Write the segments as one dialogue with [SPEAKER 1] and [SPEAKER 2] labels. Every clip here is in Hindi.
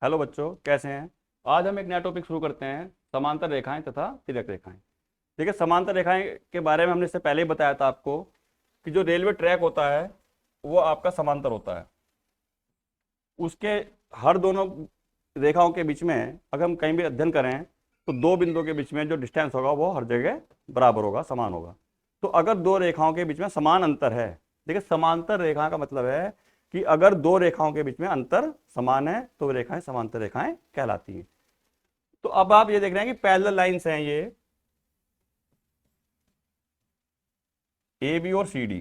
[SPEAKER 1] हेलो बच्चों, कैसे हैं। आज हम एक नया टॉपिक शुरू करते हैं, समांतर रेखाएं तथा तिर्यक रेखाएं। देखिए, समांतर रेखाएं के बारे में हमने इससे पहले ही बताया था आपको कि जो रेलवे ट्रैक होता है वो आपका समांतर होता है। उसके हर दोनों रेखाओं के बीच में अगर हम कहीं भी अध्ययन करें तो दो बिंदुओं के बीच में जो डिस्टेंस होगा वो हर जगह बराबर होगा, समान होगा। तो अगर दो रेखाओं के बीच में समान अंतर है, देखिए समांतर रेखा का मतलब है कि अगर दो रेखाओं के बीच में अंतर समान है तो रेखाएं समांतर रेखाएं कहलाती हैं। तो अब आप ये देख रहे हैं कि पैरेलल लाइंस हैं ये ए बी और सी डी।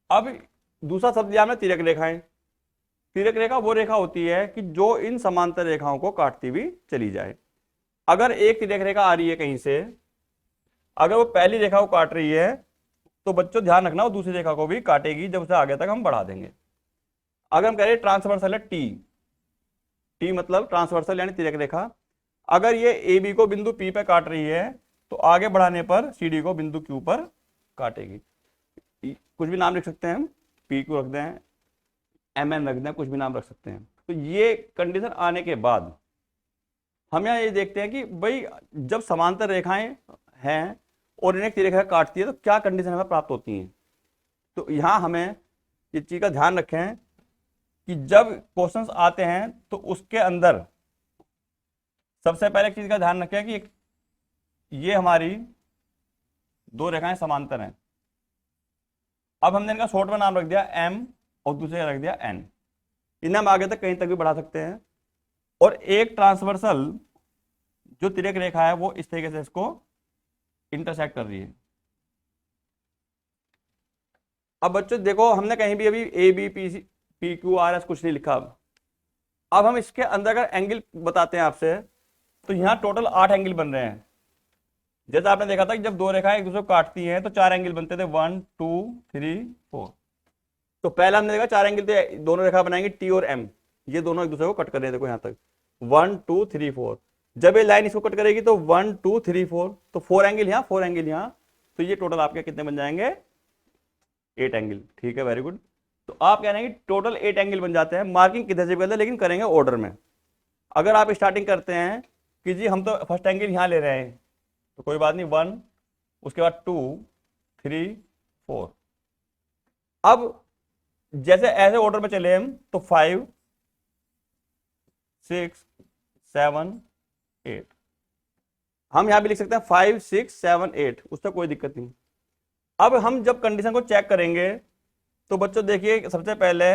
[SPEAKER 1] अब दूसरा शब्द दिया हमने तिर्यक रेखाएं। तिर्यक रेखा वो रेखा होती है कि जो इन समांतर रेखाओं को काटती हुई चली जाए। अगर एक तिर्यक रेखा आ रही है कहीं से, अगर वो पहली रेखा को काट रही है तो बच्चों ध्यान रखना वो दूसरी रेखा को भी काटेगी जब उसे आगे तक हम बढ़ा देंगे। अगर हम कह रहे हैं ट्रांसवर्सल है टी, टी मतलब ट्रांसवर्सल यानी तिर्यक रेखा। अगर ये ए बी को बिंदु पी पे काट रही है तो आगे बढ़ाने पर सी डी को बिंदु क्यू पर काटेगी। कुछ भी नाम लिख सकते हैं हम, पी क्यू रख दें, एम एन रख दें, कुछ भी नाम रख सकते हैं। तो ये कंडीशन आने के बाद हम यहाँ ये देखते हैं कि भाई जब समांतर रेखाएं हैं और इन्हें तिर्यक रेखा काटती है तो क्या कंडीशन हमें प्राप्त होती हैं। तो यहाँ हमें इस चीज का ध्यान रखें कि जब क्वेश्चंस आते हैं तो उसके अंदर सबसे पहले एक चीज का ध्यान रखें कि ये हमारी दो रेखाएं समांतर हैं। अब हमने इनका शॉर्ट में नाम रख दिया एम और दूसरे का रख दिया एन। इन्हें हम आगे तक कहीं तक भी बढ़ा सकते हैं। और एक ट्रांसवर्सल जो तिर्यक रेखा है वो इस तरीके से इसको इंटरसेक्ट कर रही है। अब बच्चों देखो, हमने कहीं भी अभी A B P Q R S कुछ नहीं लिखा। अब हम इसके अंदर अगर एंगल बताते हैं आपसे तो यहाँ टोटल 8 एंगल बन रहे हैं। जैसे आपने देखा था कि जब दो रेखाएं एक दूसरे को काटती हैं तो 4 एंगल बनते थे, 1 2 3 4। तो पहला हमने देखा 4 एंगल थे, दोनों रेखा बनाएंगे टी और एम, ये दोनों एक दूसरे को कट कर रहे हैं। देखो यहाँ तक 1 2 3 4। जब ये लाइन इसको कट करेगी तो 1 2 3 4, तो 4 एंगल यहाँ 4 एंगल यहाँ, तो ये टोटल आपके कितने बन जाएंगे, 8 एंगल। ठीक है, वेरी गुड। तो आप कह रहे हैं कि टोटल 8 एंगल बन जाते हैं। मार्किंग किधर से करते हैं, लेकिन करेंगे ऑर्डर में। अगर आप स्टार्टिंग करते हैं कि जी हम तो फर्स्ट एंगल यहाँ ले रहे हैं तो कोई बात नहीं, 1, उसके बाद 2 3 4। अब जैसे ऐसे ऑर्डर में चले हम तो 5 6 7 8, हम यहां भी लिख सकते हैं 5 6 7 8, उससे कोई दिक्कत नहीं। अब हम जब कंडीशन को चेक करेंगे तो बच्चों देखिए, सबसे पहले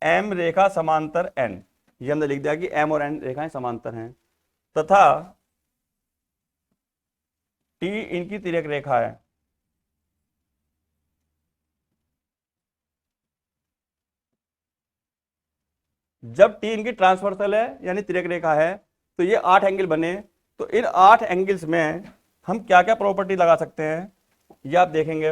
[SPEAKER 1] एम रेखा समांतर एन, ये हमने लिख दिया कि एम और एन रेखाएं समांतर हैं तथा टी इनकी तिर्यक रेखा है। जब टी इनकी ट्रांसवर्सल है यानी तिर्यक रेखा है तो ये 8 एंगल बने। तो इन 8 एंगल्स में हम क्या क्या प्रॉपर्टी लगा सकते हैं ये आप देखेंगे।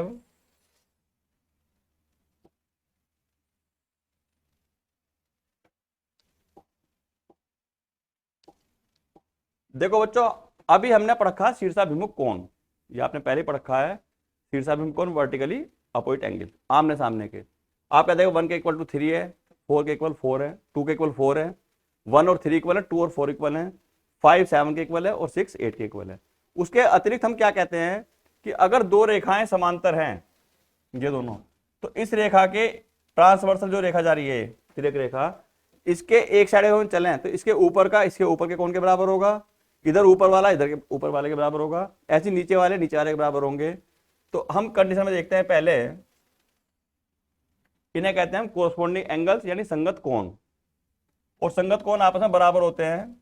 [SPEAKER 1] देखो बच्चों, अभी हमने पढ़ रखा है शीर्षाभिमुख कोण, ये आपने पहले पढ़ रखा है। शीर्षाभिमुख कोण वर्टिकली अपोजिट एंगल, आमने सामने के। आप कहते हैं 1 के इक्वल टू 3 है, 4 के इक्वल 4 है, 2 के इक्वल 4 है, 1 और 3 इक्वल है, 2 और 4 इक्वल है, 5 7 के इक्वल है और 6 8 के इक्वल है। उसके अतिरिक्त हम क्या कहते हैं कि अगर दो रेखाएं समांतर हैं, ये दोनों, तो इस रेखा के ट्रांसवर्सल जो रेखा जा रही है तिर्यक रेखा, इसके एक साइड में चलें तो इसके ऊपर का इसके ऊपर के कोण के बराबर होगा, इधर ऊपर वाला इधर के ऊपर वाले के बराबर होगा, ऐसे नीचे वाले नीचे वाले के बराबर होंगे। तो हम कंडीशन में देखते हैं, पहले इन्हें कहते हैं हम कोरस्पोंडिंग एंगल्स यानी संगत कोण, और संगत कोण आपस में बराबर होते हैं।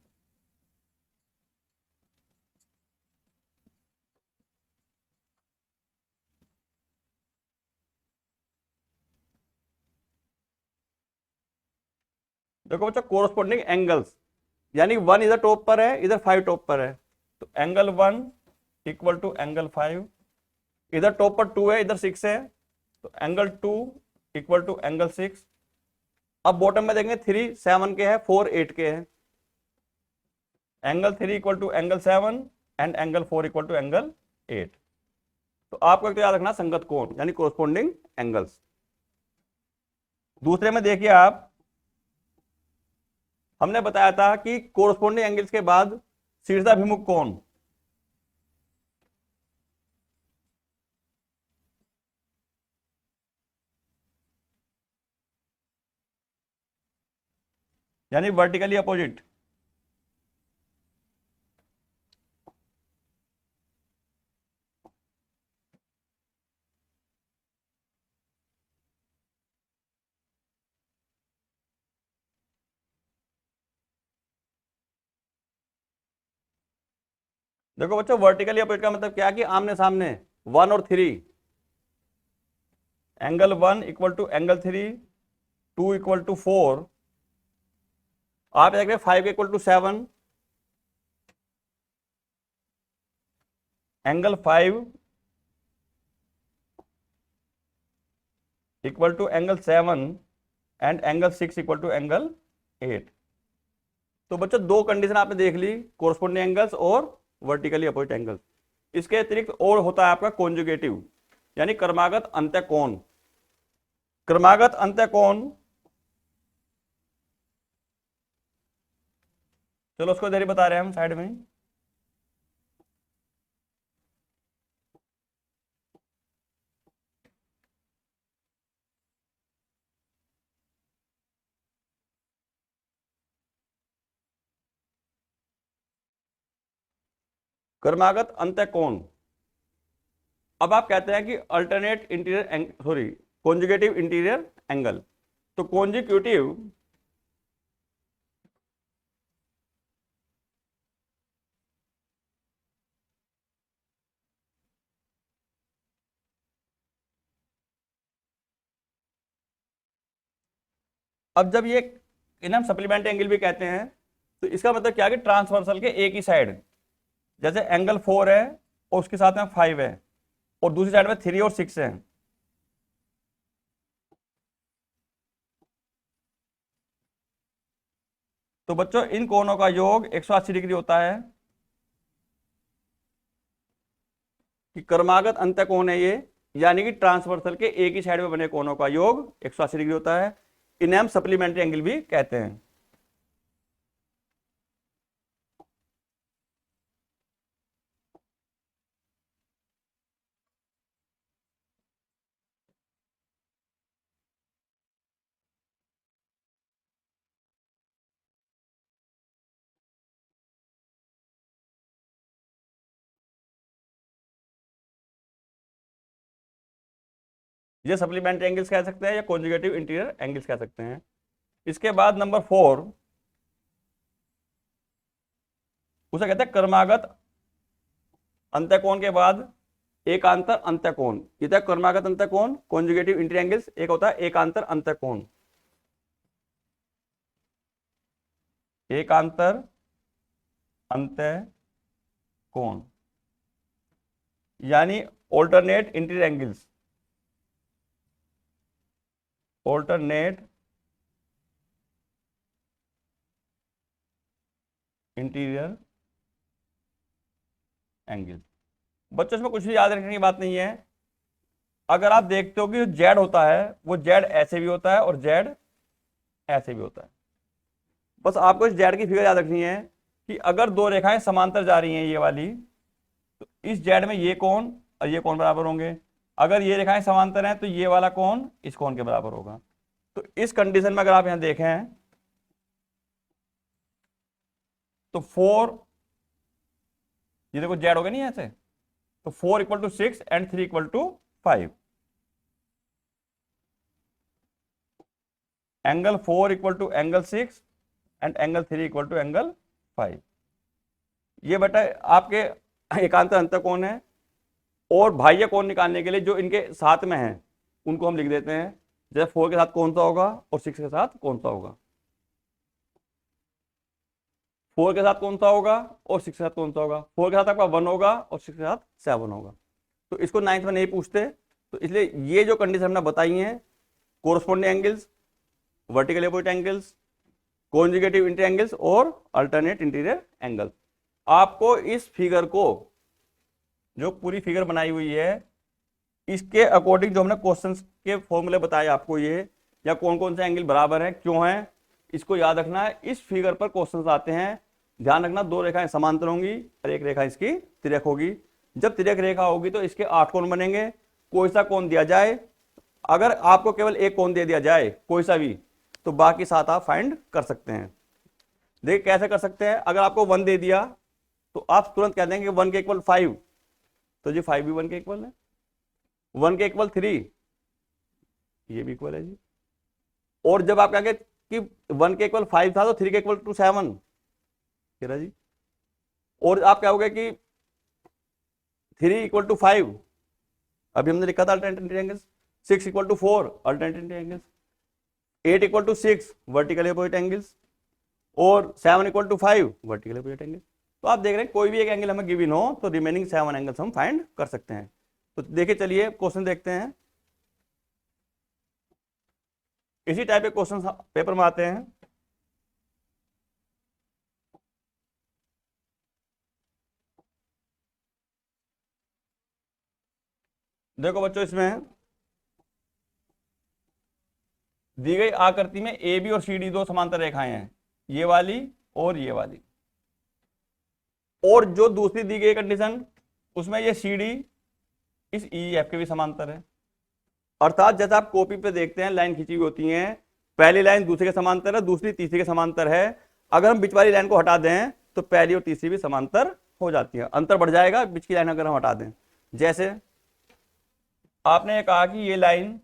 [SPEAKER 1] देखो बच्चों, कोरस्पोंडिंग एंगल्स यानी 1 इधर टॉप पर है, इधर 5 टॉप पर है, तो एंगल 1 इक्वल टू एंगल 5। इधर टॉप पर 2 है, इधर 6 है, तो एंगल 2 इक्वल टू एंगल 6। अब बॉटम में देखेंगे 3 7 के है, 4 8 के है, angle 3 equal to angle 7 and angle 4 equal to angle 8। तो आपको एक तो याद रखना संगत कोण यानी कोरस्पोंडिंग एंगल्स। दूसरे में देखिए आप, हमने बताया था कि कोरस्पोंडिंग एंगल्स के बाद शीर्षाभिमुख कोण, यानी वर्टिकली अपोजिट, देखो बच्चों वर्टिकली अपोजिट का मतलब क्या है कि आमने सामने, 1 और 3, angle 1 equal to angle 3, 2 equal to 4, आप देख रहे 5 equal to 7, angle 5 equal to angle 7 and angle 6 equal to angle 8। तो बच्चों दो कंडीशन आपने देख ली, कोरस्पोंडिंग एंगल्स और वर्टिकली अपोजिट एंगल्स। इसके अतिरिक्त और होता है आपका कॉन्जुगेटिव, यानी क्रमागत अंतःकोण। क्रमागत अंतःकोण, चलो उसको इधर ही बता रहे हैं हम साइड में। क्रमागत अंतःकोण, अब आप कहते हैं कि alternate interior, sorry conjugative interior angle. तो कॉन्जिक्यूटिव अब जब ये इन्हें हम सप्लीमेंट्री एंगल भी कहते हैं, तो इसका मतलब क्या है कि ट्रांसवर्सल के एक ही साइड, जैसे एंगल 4 है और उसके साथ में 5 है और दूसरी साइड में 3 और 6 है, तो बच्चों इन कोणों का योग 180 डिग्री होता है। कि क्रमागत अंतःकोण है ये, यानी कि ट्रांसवर्सल के एक ही साइड में बने कोणों का योग 180 डिग्री होता है। इन्हें हम सप्लीमेंट्री एंगल भी कहते हैं। ये सप्लीमेंट्री एंगल्स कह सकते हैं या कॉन्जुगेटिव इंटीरियर एंगल्स कह सकते हैं। इसके बाद नंबर 4, उसे कहते हैं क्रमागत अंतःकोण के बाद एकांतर अंतःकोण। ये था क्रमागत अंतःकोण, कॉन्जुगेटिव इंटीरियर एंगल्स, एक होता है एकांतर अंतःकोण। एकांतर अंतःकोण यानी alternate interior angles, alternate interior angle. बच्चों इसमें कुछ भी याद रखने की बात नहीं है। अगर आप देखते हो कि जो जेड होता है वो जेड ऐसे भी होता है और जेड ऐसे भी होता है। बस आपको इस जेड की फिगर याद रखनी है कि अगर दो रेखाएं समांतर जा रही हैं ये वाली, तो इस जेड में ये कोण और ये कोण बराबर होंगे। अगर ये रेखाएं समांतर हैं तो ये वाला कोण इस कोण के बराबर होगा। तो इस कंडीशन में अगर आप यहां देखें तो 4, ये देखो जेड हो गया नहीं ऐसे, तो 4 equal to 6 and 3 equal to 5। Angle 4 equal to angle 6 and angle 3 equal to angle 5। ये बेटा आपके एकांतर अंतःकोण है। और बाह्य कोण निकालने के लिए जो इनके साथ में है उनको हम लिख देते हैं, जैसे 4 के साथ कौन सा होगा और 6 के साथ कौन सा होगा। 4 के साथ कौन सा होगा और 6 के साथ कौन सा होगा। 4 के साथ आपका 1 होगा और 6 के साथ 7 होगा। तो इसको 9th में नहीं पूछते, तो इसलिए ये जो कंडीशन हमने बताई है, corresponding angles, vertical opposite angles, conjugative interior angles और अल्टरनेट इंटीरियर एंगल्स, आपको इस फिगर को, जो पूरी फिगर बनाई हुई है, इसके अकॉर्डिंग जो हमने क्वेश्चंस के फॉर्मूले बताए आपको ये, या कौन कौन से एंगल बराबर हैं, क्यों हैं, इसको याद रखना है। इस फिगर पर क्वेश्चंस आते हैं, ध्यान रखना, दो रेखाएं समांतर होंगी और एक रेखा इसकी तिर्यक होगी। जब तिर्यक रेखा होगी तो इसके 8 कोण बनेंगे। कोई सा कोण दिया जाए, अगर आपको केवल एक कोण दे दिया जाए कोई सा भी, तो बाकी 7 आप फाइंड कर सकते हैं। देखिए कैसे कर सकते हैं, अगर आपको 1 दे दिया तो आप तुरंत कह देंगे 1 के इक्वल 5, तो जी 5 भी 1 के इक्वल है। 1 के इक्वल 3, ये भी इक्वल है जी। और जब आप कहेंगे कि 1 के इक्वल 5 था तो 3 के इक्वल टू 7, कह रहा जी। और आप कहोगे कि 3 इक्वल टू 5, अभी हमने लिखा था alternative triangles. 6 equal to 4 alternative triangles. 8 equal to 6 vertical opposite angles. और 7 equal to 5 vertical opposite angle. तो आप देख रहे हैं कोई भी एक एंगल हमें गिवन हो तो रिमेनिंग 7 एंगल्स हम फाइंड कर सकते हैं। तो देखिए चलिए क्वेश्चन देखते हैं। इसी टाइप के क्वेश्चन पेपर में आते हैं। देखो बच्चों, इसमें दी गई आकृति में ए बी और सी डी दो समांतर रेखाएं हैं, ये वाली और ये वाली। और जो दूसरी दी गई कंडीशन, उसमें ये सी डी इस ई एफ के भी समांतर है। अर्थात जैसा आप कॉपी पे देखते हैं लाइन खींची हुई होती है, पहली लाइन दूसरे के समांतर है, दूसरी तीसरी के समांतर है। अगर हम बीच वाली लाइन को हटा दें तो पहली और तीसरी भी समांतर हो जाती है, अंतर बढ़ जाएगा बीच की लाइन अगर हम हटा दें। जैसे आपने ये कहा कि ये लाइन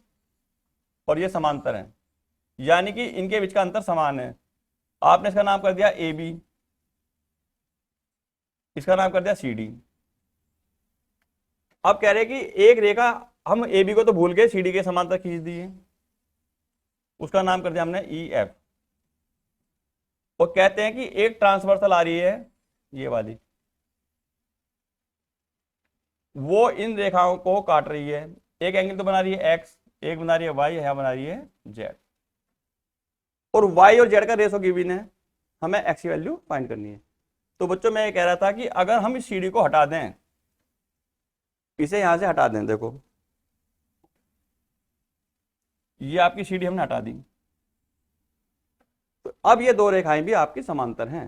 [SPEAKER 1] और ये समांतर है, यानी कि इनके बीच का अंतर समान है। आपने इसका नाम कर दिया ए बी, इसका नाम कर दिया सी डी। अब कह रहे हैं कि एक रेखा, हम ए बी को तो भूल गए, सी डी के समांतर खींच दिए, उसका नाम कर दिया हमने ई एफ। और कहते हैं कि एक ट्रांसवर्सल आ रही है ये वाली, वो इन रेखाओं को काट रही है। एक एंगल तो बना रही है एक्स, एक बना रही है वाई, है बना रही है जेड। और वाई और जेड का रेशो गिवन है, हमें एक्स की वैल्यू फाइंड करनी है। तो बच्चों मैं ये कह रहा था कि अगर हम इस सीढ़ी को हटा दें, इसे यहां से हटा दें, देखो ये आपकी सीढ़ी हमने हटा दी, तो अब ये दो रेखाएं भी आपकी समांतर हैं।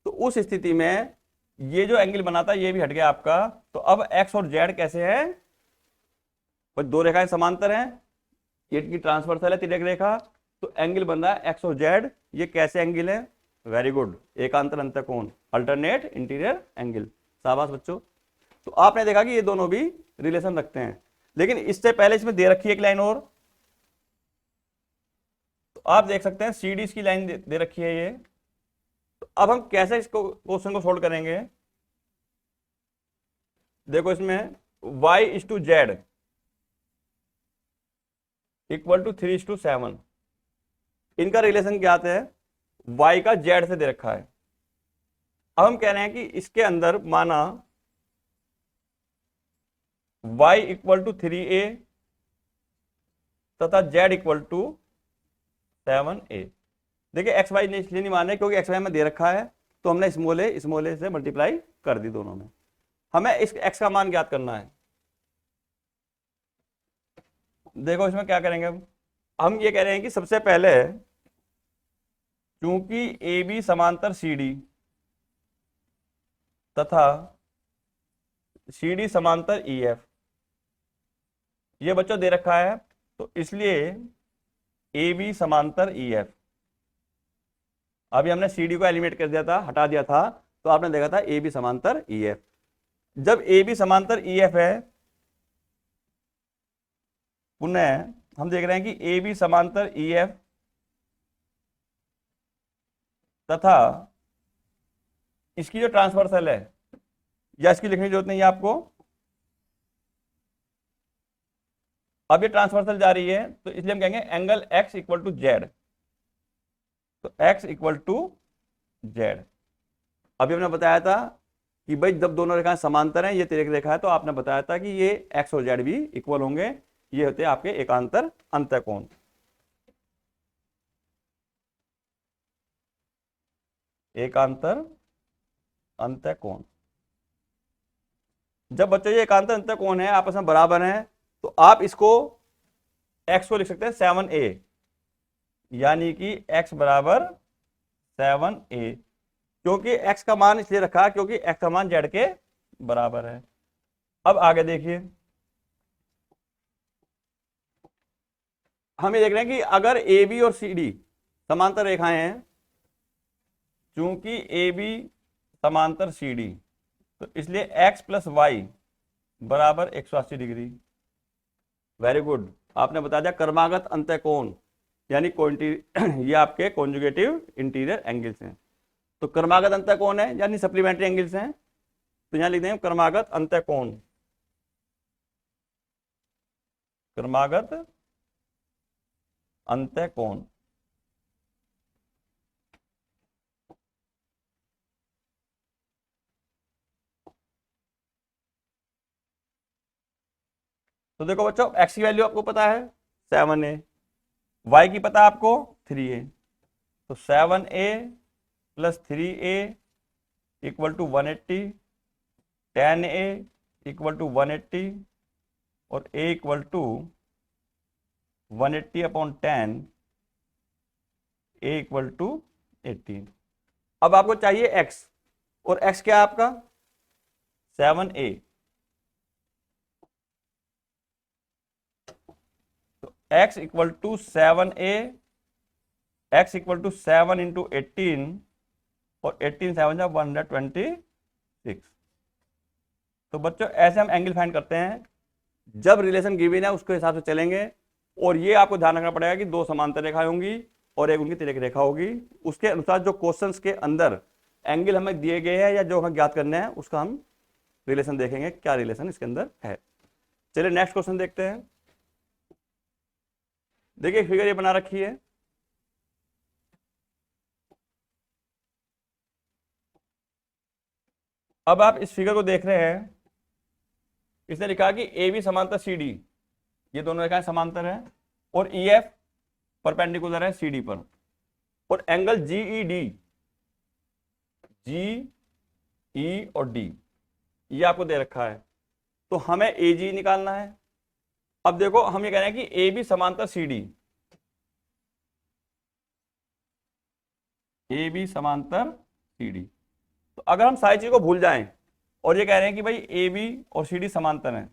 [SPEAKER 1] तो उस स्थिति में ये जो एंगल बना था ये भी हट गया आपका। तो अब एक्स और जेड कैसे है, दो रेखाएं समांतर हैं, ये की ट्रांसवर्सल है तिर्यक रेखा, तो एंगल बन रहा है एक्स और जेड। ये कैसे एंगल है, वेरी गुड, एकांतर अंतःकोण, अल्टरनेट इंटीरियर एंगल। शाबाश बच्चों। तो आपने देखा कि ये दोनों भी रिलेशन रखते हैं। लेकिन इससे पहले इसमें दे रखी है एक लाइन और, तो आप देख सकते हैं सी डी की लाइन दे रखी है ये। तो अब हम कैसे इसको क्वेश्चन को सोल्व करेंगे, देखो इसमें y is to z equal to 3:7, इनका रिलेशन क्या आता है, y का z से दे रखा है। अब हम कह रहे हैं कि इसके अंदर माना y इक्वल टू 3a तथा z इक्वल टू 7a। देखिए एक्स वाई इसलिए नहीं मान रहे क्योंकि एक्स वाई में दे रखा है, तो हमने स्मॉल ए से मल्टीप्लाई कर दी दोनों में। हमें इस एक्स का मान ज्ञात करना है। देखो इसमें क्या करेंगे, हम ये कह रहे हैं कि सबसे पहले चूंकि ए बी समांतर सी डी तथा सी डी समांतर ई एफ, ये बच्चों दे रखा है, तो इसलिए ए बी समांतर ई एफ। अभी हमने सी डी को एलिमिनेट कर दिया था, हटा दिया था, तो आपने देखा था ए बी समांतर ई एफ। जब ए बी समांतर ई एफ है, पुनः हम देख रहे हैं कि ए बी समांतर ई एफ तथा इसकी जो ट्रांसवर्सल है, या इसकी लिखने की जरूरत नहीं है आपको, अब ये ट्रांसवर्सल जा रही है, तो इसलिए हम कहेंगे angle x equal to z. तो x इक्वल टू जेड। अभी हमने बताया था कि भाई जब दोनों रेखाएं समांतर हैं, ये तिर्यक रेखा है, तो आपने बताया था कि ये x और z भी इक्वल होंगे, ये होते हैं आपके एकांतर अंतःकोण। एकांतर अंतःकोण, जब बच्चों ये एकांतर अंतःकोण है, आपस में बराबर हैं, तो आप इसको x को लिख सकते हैं 7a, यानी कि x बराबर 7a, क्योंकि x का मान इसलिए रखा क्योंकि x का मान z के बराबर है। अब आगे देखिए, हम ये देख रहे हैं कि अगर ए बी और सी डी समांतर रेखाएं हैं, चूंकि ए बी समांतर सी डी, तो इसलिए x प्लस वाई बराबर 180 डिग्री। वेरी गुड, आपने बता दिया क्रमागत अंतःकोण यानी ये आपके कॉन्जुगेटिव इंटीरियर एंगल्स हैं। तो क्रमागत अंतःकोण है यानी सप्लीमेंट्री एंगल्स हैं, तो यहां लिख देंगे क्रमागत अंतःकोण। क्रमागत अंतःकोण, तो देखो बच्चों, x की वैल्यू आपको पता है 7a, y की पता है आपको 3a, तो 7a plus 3a equal to 180, 10a equal to 180 और a equal to 180 upon 10, a equal to 18। अब आपको चाहिए x, और x क्या है आपका 7a, तो x equal to 7a, x equal to 7 into 18 और 18 7 जा 126। तो बच्चों ऐसे हम एंगल फाइंड करते हैं, जब रिलेशन गिवन है उसके हिसाब से चलेंगे। और ये आपको ध्यान रखना पड़ेगा कि दो समांतर रेखाएं होंगी और एक उनकी तिर्यक रेखा होगी, उसके अनुसार जो क्वेश्चंस के अंदर एंगल हमें दिए गए हैं या जो हमें ज्ञात करने हैं उसका हम रिलेशन देखेंगे, क्या रिलेशन इसके अंदर है। चलिए नेक्स्ट क्वेश्चन देखते हैं। देखिए फिगर ये बना रखी है, अब आप इस फिगर को देख रहे हैं, इसने लिखा कि ए बी समांतर सी डी, ये दोनों रेखाएं समांतर हैं, और ई एफ परपेंडिकुलर है सी डी पर, और एंगल जी ई डी, जी ई और डी ये आपको दे रखा है, तो हमें ए जी निकालना है। अब देखो हम ये कह रहे हैं कि ए बी समांतर सी डी, ए बी समांतर सी डी, तो अगर हम सारी चीज को भूल जाएं और ये कह रहे हैं कि भाई ए बी और सी डी समांतर हैं,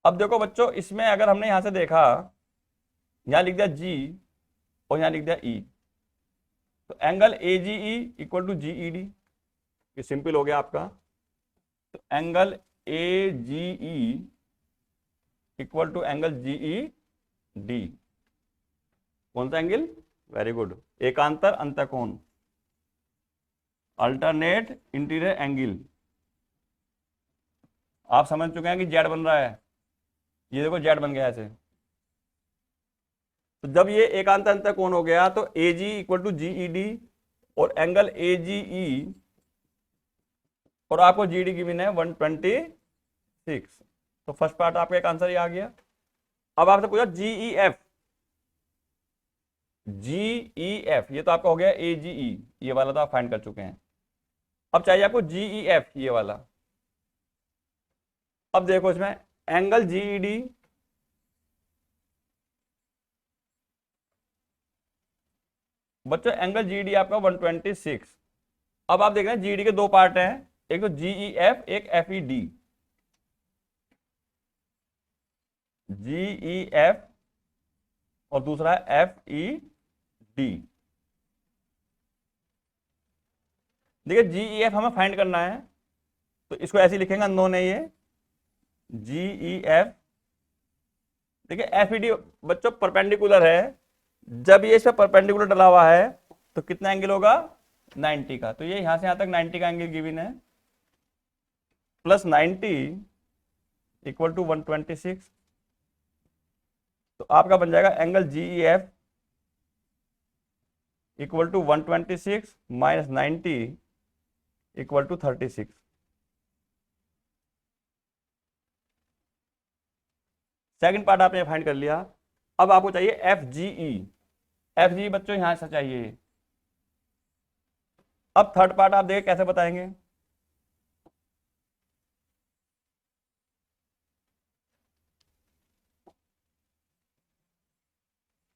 [SPEAKER 1] अब देखो बच्चों इसमें अगर हमने यहां से देखा, यहां लिख दिया जी और यहां लिख दिया ई, तो angle A G E equal to G E D, ये सिंपल हो गया आपका। तो angle A G E equal to angle G E D, कौन सा एंगल, वेरी गुड, एकांतर अंतःकोण, अल्टरनेट इंटीरियर एंगल। आप समझ चुके हैं कि जेड बन रहा है, ये देखो जेड बन गया ऐसे। तो जब ये एकांतर अंतःकोण हो गया तो A G equal to G E D, और एंगल ए जी ई, और आपको जी डी गिवन है 126, तो फर्स्ट पार्ट आपका एक आंसर ही आ गया। अब आपसे पूछा जी E F, G E F ये तो आपका हो गया ए जी ई, ये वाला तो आप फाइंड कर चुके हैं। अब चाहिए आपको जी ई एफ ये वाला। अब देखो इसमें एंगल जी ई डी, बच्चों एंगल जी डी आपका 126। अब आप देख रहे हैं जी डी के दो पार्ट हैं, एक तो जी ई एफ, एक एफ ई डी, जी ई एफ और दूसरा है एफ ई डी। देखिए जी ई एफ हमें फाइंड करना है, तो इसको ऐसे लिखेंगे, अननोन है ये, जी ई एफ। देखिए एफ ई डी बच्चों परपेंडिकुलर है, जब ये इस पर परपेंडिकुलर डला हुआ है तो कितना एंगल होगा 90 का, तो ये यहां से यहां तक 90 का एंगल गिवन है, प्लस 90 इक्वल टू 126, तो आपका बन जाएगा angle G E F equal to 126 minus 90 equal to 36। Second part आपने फाइंड कर लिया। अब आपको चाहिए एफ जी ई, एफ जी बच्चों यहां से चाहिए, अब थर्ड पार्ट आप देखिए कैसे बताएंगे।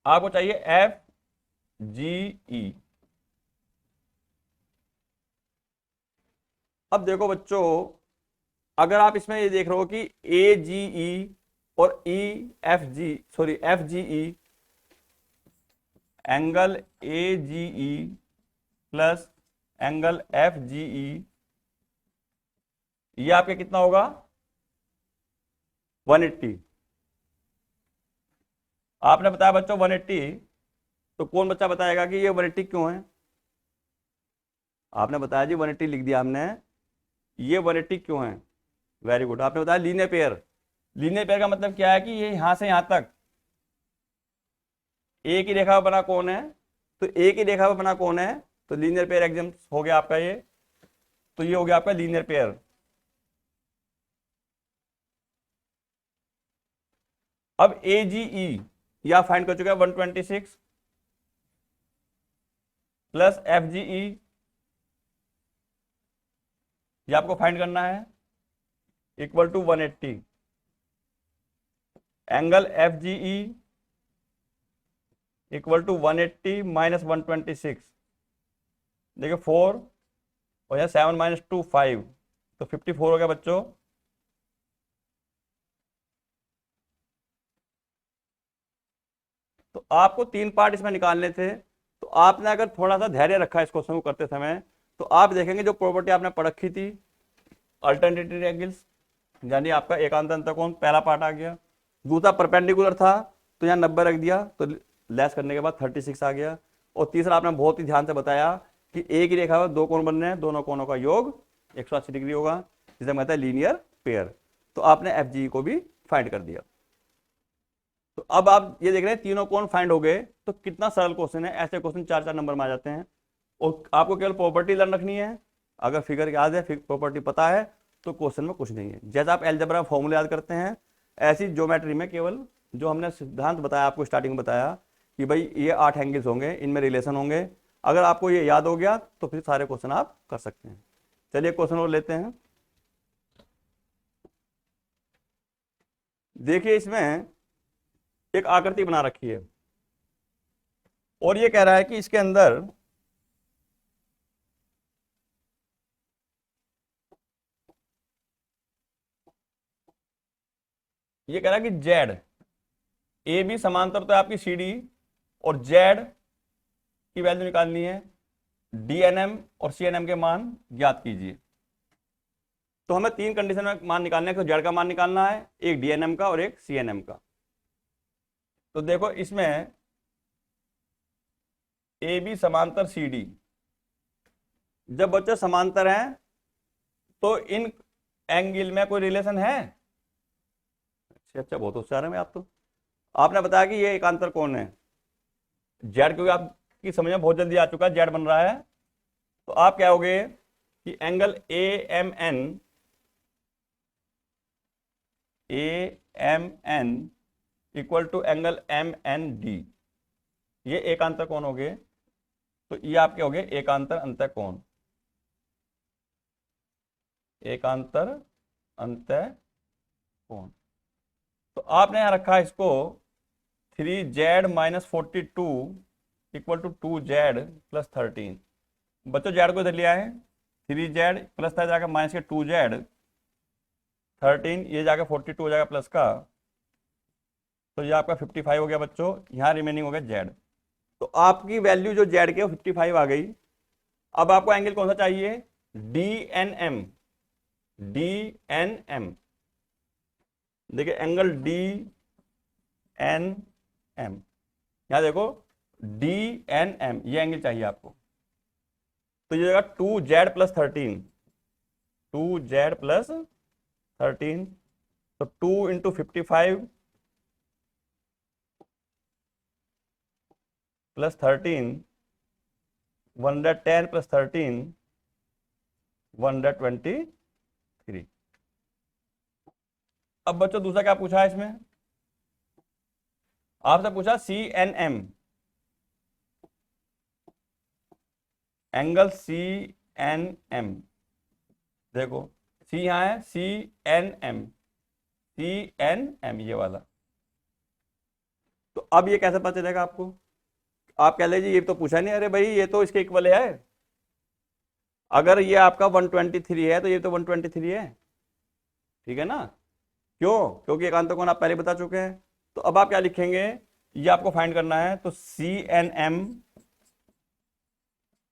[SPEAKER 1] आपको चाहिए एफ जी ई। अब देखो बच्चों, अगर आप इसमें ये देख रहे हो कि ए जी ई और E F G, sorry F G E, angle A G E plus angle F G E, ये आपके कितना होगा 180। आपने बताया बच्चों 180, तो कौन बच्चा बताएगा कि ये 180 क्यों है? आपने बताया जी 180 लिख दिया हमने, ये 180 क्यों है? वेरी गुड, आपने बताया लीनियर पेयर। लीनियर पेयर का मतलब क्या है कि ये यहां से यहां तक एक ही रेखा पर बना कौन है, तो एक ही रेखा पर बना कौन है, तो लीनियर पेयर एग्जाम हो गया आपका ये। तो ये हो गया आपका लीनियर पेयर। अब ए जी ई ये आप फाइंड कर चुके हैं 126 प्लस एफ जी ई, ये आपको फाइंड करना है, equal to 180। Angle F G E equal to 180 minus 126, देखिए 4 और यहाँ 7 माइनस 2 5, तो 54 हो गया बच्चों। तो आपको 3 पार्ट इसमें निकालने थे, तो आपने अगर थोड़ा सा धैर्य रखा इस क्वेश्चन को करते समय, तो आप देखेंगे जो प्रॉपर्टी आपने पढ़ रखी थी अल्टरनेटिव एंगल्स, यानी आपका एकांत अंतःकोण पहला पार्ट आ गया। दूसरा परपेंडिकुलर था, तो यहाँ 90 रख दिया, तो लेस करने के बाद 36 आ गया। और तीसरा आपने बहुत ही ध्यान से बताया कि एक ही रेखा पर दो कोण बन रहे हैं, दोनों कोणों का योग 180 डिग्री होगा, जिसे हम कहते हैं लीनियर पेयर। तो आपने एफ जी को भी फाइंड कर दिया। तो अब आप ये देख रहे हैं तीनों कोण फाइंड हो गए, तो कितना सरल क्वेश्चन है। ऐसे क्वेश्चन 4-4 नंबर में आ जाते हैं, और आपको केवल प्रॉपर्टी लर्न रखनी है। अगर फिगर याद है, प्रॉपर्टी पता है, तो क्वेश्चन में कुछ नहीं है। जैसे आप एलजेब्रा फॉर्मूले याद करते हैं, ऐसी ज्योमेट्री में केवल जो हमने सिद्धांत बताया आपको स्टार्टिंग में बताया कि भाई ये 8 एंगल्स होंगे, इनमें रिलेशन होंगे, अगर आपको ये याद हो गया तो फिर सारे क्वेश्चन आप कर सकते हैं। चलिए क्वेश्चन और लेते हैं। देखिए इसमें एक आकृति बना रखी है, और ये कह रहा है कि इसके अंदर ये कह रहा है कि जेड ए बी समांतर तो है आपकी सी डी, और जेड की वैल्यू निकालनी है, डीएनएम और सीएनएम के मान ज्ञात कीजिए। तो हमें 3 कंडीशन में मान निकालना है, तो जेड का मान निकालना है, एक डीएनएम का और एक सीएनएम का। तो देखो इसमें ए बी समांतर सी डी, जब बच्चे समांतर हैं तो इन एंगल में कोई रिलेशन है? अच्छा अच्छा, बहुत होशियार है मैं आप तो। आपने बताया कि ये एकांतर कोण है जेड, क्योंकि आपकी समझ में बहुत जल्दी आ चुका है जेड बन रहा है। तो आप क्या होगे कि angle A M N equal to angle M N D, ये एकांतर कोण हो गए। तो ये आपके हो गए एकांतर अंतःकोण, एकांतर अंतःकोण। तो आपने यहां रखा इसको 3z minus 42 equal to 2z plus 13। बच्चों जेड को इधर लिया है, 3z प्लस था जाकर माइनस के 2z 13, ये जाकर 42 हो जाएगा प्लस का, तो ये आपका 55 हो गया बच्चों। यहाँ रिमेनिंग हो गया जेड। तो आपकी वैल्यू जो जेड के 55 आ गई। अब आपको एंगल कौन सा चाहिए? D N M, D N M. देखिए एंगल डी एन एम, यहां देखो डी एन एम, ये एंगल चाहिए आपको। तो ये जाएगा 2z प्लस 13, 2z प्लस 13, तो 2 इंटू 55 प्लस 13, 110 प्लस 13, 123। अब बच्चों दूसरा क्या पूछा है इसमें? आपसे पूछा C N M, angle CNM, देखो सी यहाँ है, CNM, CNM ये वाला। तो अब ये कैसे पता चलेगा आपको? आप कह लीजिए ये तो पूछा नहीं, अरे भाई ये तो इसके इक्वल है। अगर ये आपका 123 है तो ये तो 123 है, ठीक है ना? क्यों? क्योंकि एकांत कोण आप पहले बता चुके हैं। तो अब आप क्या लिखेंगे, ये आपको फाइंड करना है, तो CNM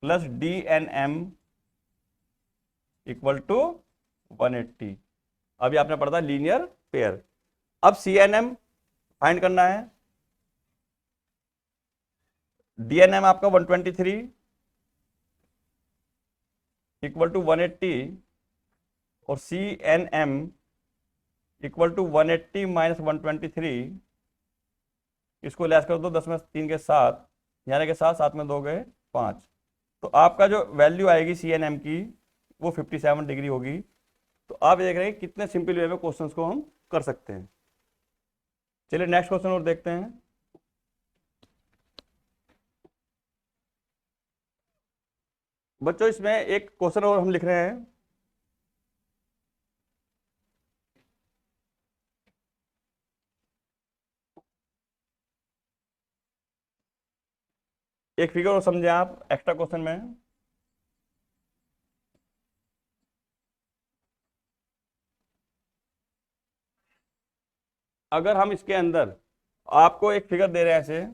[SPEAKER 1] plus DNM equal to 180। अभी आपने पढ़ा था लीनियर पेयर। अब CNM फाइंड करना है, DNM आपका 123 इक्वल टू 180 और CNM इक्वल टू 180 माइनस 123, इसको लेस कर दो 10 में 3 के साथ, यानी कि 7 में 2 गए 5। तो आपका जो वैल्यू आएगी CNM की वो 57 डिग्री होगी। तो आप देख रहे हैं कितने सिंपल वे में क्वेश्चंस को हम कर सकते हैं। चलिए नेक्स्ट क्वेश्चन और देखते हैं। बच्चों इसमें एक क्वेश्चन और हम लिख रहे हैं, एक फिगर और समझे आप एक्स्ट्रा क्वेश्चन में। अगर हम इसके अंदर आपको एक फिगर दे रहे हैं ऐसे,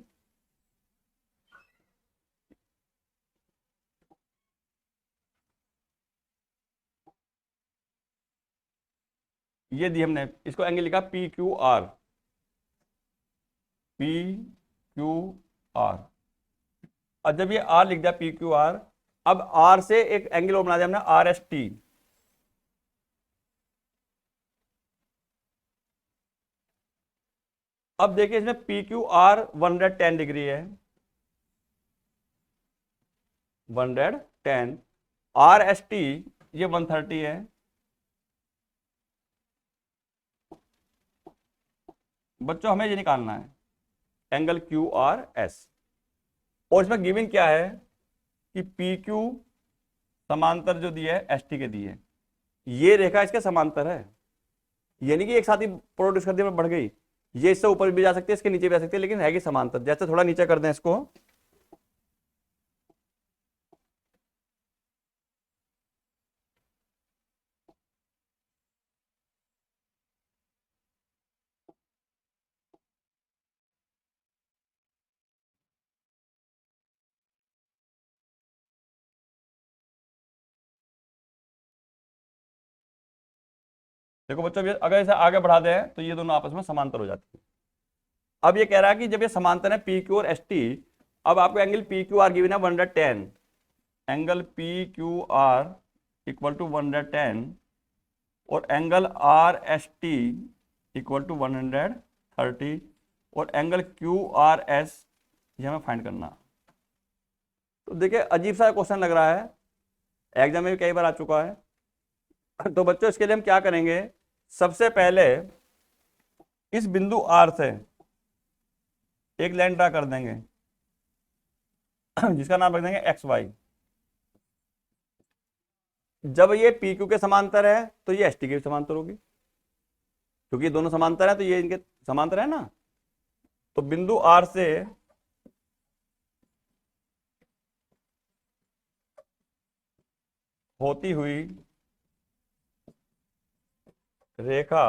[SPEAKER 1] ये दी हमने, इसको एंगल लिखा PQR, PQR। और जब ये R लिख दिया PQR, अब R से एक एंगल और बना दिया हमने RST। अब देखिए इसमें PQR 110 डिग्री है, 110, RST ये 130 है। बच्चों हमें ये निकालना है एंगल QRS। और इसमें गिवन क्या है कि PQ समांतर जो दिया है ST के दिए, ये रेखा इसके समांतर है, यानी कि एक साथ ही प्रोड्यूस कर दिया बढ़ गई। ये इससे ऊपर भी जा सकती है, इसके नीचे भी जा सकती है, लेकिन है कि समांतर। जैसे थोड़ा नीचे कर दें इसको, देखो बच्चों अगर इसे आगे बढ़ा दें तो ये दोनों आपस में समांतर हो जाती है। अब ये कह रहा है कि जब ये समांतर है PQ और ST, अब आपको एंगल PQR गिवन है 110, एंगल PQR इक्वल टू 110 और एंगल RST इक्वल टू 130 और एंगल QRS ये हमें फाइंड करना। तो देखिए अजीब सा क्वेश्चन लग रहा है, एग्जाम में भी कई बार आ चुका है। तो बच्चों इसके लिए हम क्या करेंगे, सबसे पहले इस बिंदु R से एक लाइन ड्रा कर देंगे जिसका नाम रख देंगे XY। जब ये PQ के समांतर है तो ये ST के समांतर होगी, क्योंकि दोनों समांतर है तो ये इनके समांतर है ना। तो बिंदु R से होती हुई रेखा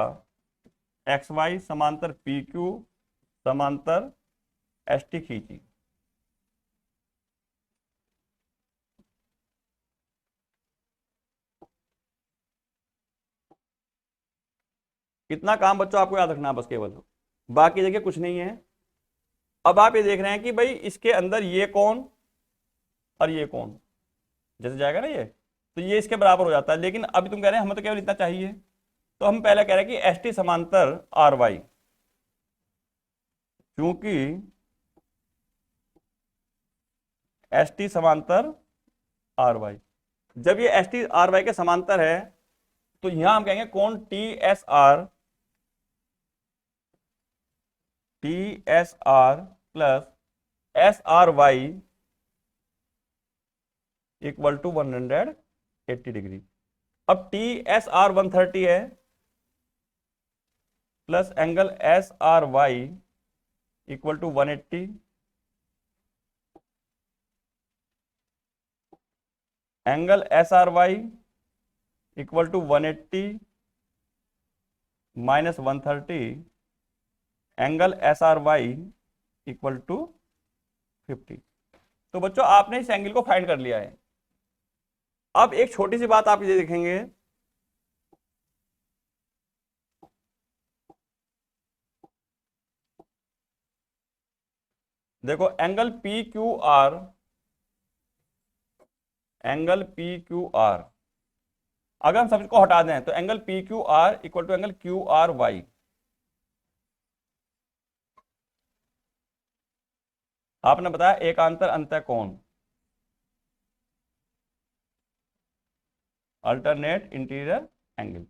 [SPEAKER 1] XY समांतर PQ समांतर ST खींची। कितना काम बच्चों आपको याद रखना है बस केवल, बाकी देखिए कुछ नहीं है। अब आप ये देख रहे हैं कि भाई इसके अंदर ये कौन और ये कौन, जैसे जाएगा ना ये, तो ये इसके बराबर हो जाता है। लेकिन अभी तुम कह रहे हैं हमें तो केवल इतना चाहिए, तो हम पहले कह रहे हैं कि ST समांतर RY, क्योंकि ST समांतर RY, जब ये ST RY के समांतर है तो यहां हम कहेंगे कौन TSR plus SRY equal to 180 degree. अब टी एस आर 130 है plus angle S R Y equal to 180, angle S R Y equal to 180 minus 130, angle S R Y equal to 50। तो बच्चों आपने इस एंगल को फाइंड कर लिया है। अब एक छोटी सी बात आप ये देखेंगे, देखो angle P Q R, angle P Q R अगर हम सबको हटा दें तो angle P Q R equal to angle Q R Y. आपने बताया एकांतर अंतःकोण, अल्टरनेट इंटीरियर एंगल।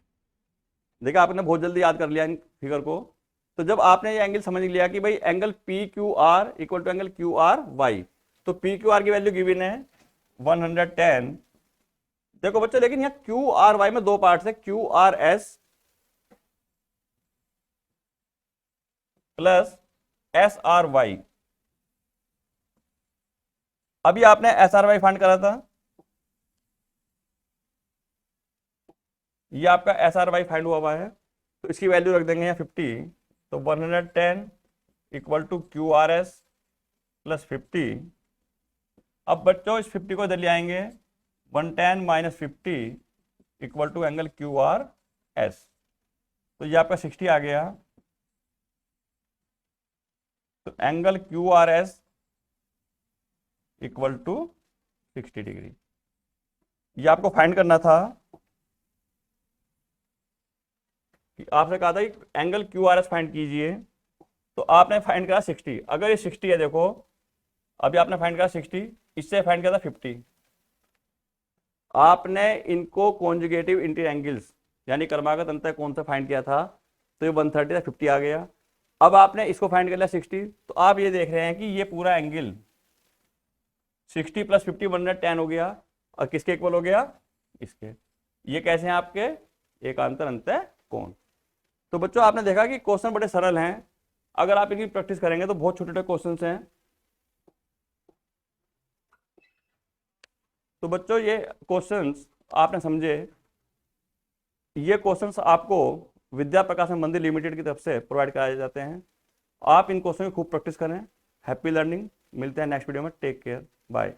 [SPEAKER 1] देखिए आपने बहुत जल्दी याद कर लिया इन फिगर को। तो जब आपने ये एंगल समझ लिया कि भाई angle P Q R equal to angle Q R Y, तो पी क्यू आर की वैल्यू गिवन है 110। देखो बच्चों लेकिन यहाँ क्यू आर वाई में दो पार्ट्स है, Q R S plus S R Y. अभी आपने एस आर वाई फाइंड करा था, ये आपका एस आर वाई फाइंड हुआ है, तो इसकी वैल्यू रख देंगे यहाँ 50। तो 110 equal to Q R S plus 50। अब बच्चों इस 50 को इधर ले आएंगे, 110 minus 50 equal to angle Q R S, तो ये आपका 60 आ गया। तो angle Q R S equal to 60 degree, ये आपको फाइंड करना था। कि आपने कहा था कि angle Q R S find कीजिए, तो आपने फाइंड करा 60। अगर ये 60 है, देखो अभी आपने फाइंड करा 60, इससे फाइंड किया था 50। आपने इनको कॉन्जुगेटिव इंटीरियर एंगल्स यानी क्रमागत अंतःकोण से फाइंड किया था, तो ये 130 था, 50 आ गया। अब आपने इसको फाइंड कर लिया 60, तो आप ये देख रहे हैं कि ये पूरा एंगल 60 प्लस 50 110 हो गया, और किसके इक्वल हो गया, इसके। ये कैसे हैं आपके एकांतर अंतःकोण। तो बच्चों आपने देखा कि क्वेश्चन बड़े सरल हैं, अगर आप इनकी प्रैक्टिस करेंगे तो बहुत छोटे छोटे क्वेश्चन हैं। तो बच्चों ये क्वेश्चंस आपने समझे, ये क्वेश्चंस आपको विद्या प्रकाशन मंदिर लिमिटेड की तरफ से प्रोवाइड कराए जाते हैं। आप इन क्वेश्चन की खूब प्रैक्टिस करें। Happy learning. मिलते हैं नेक्स्ट वीडियो में। Take care, bye.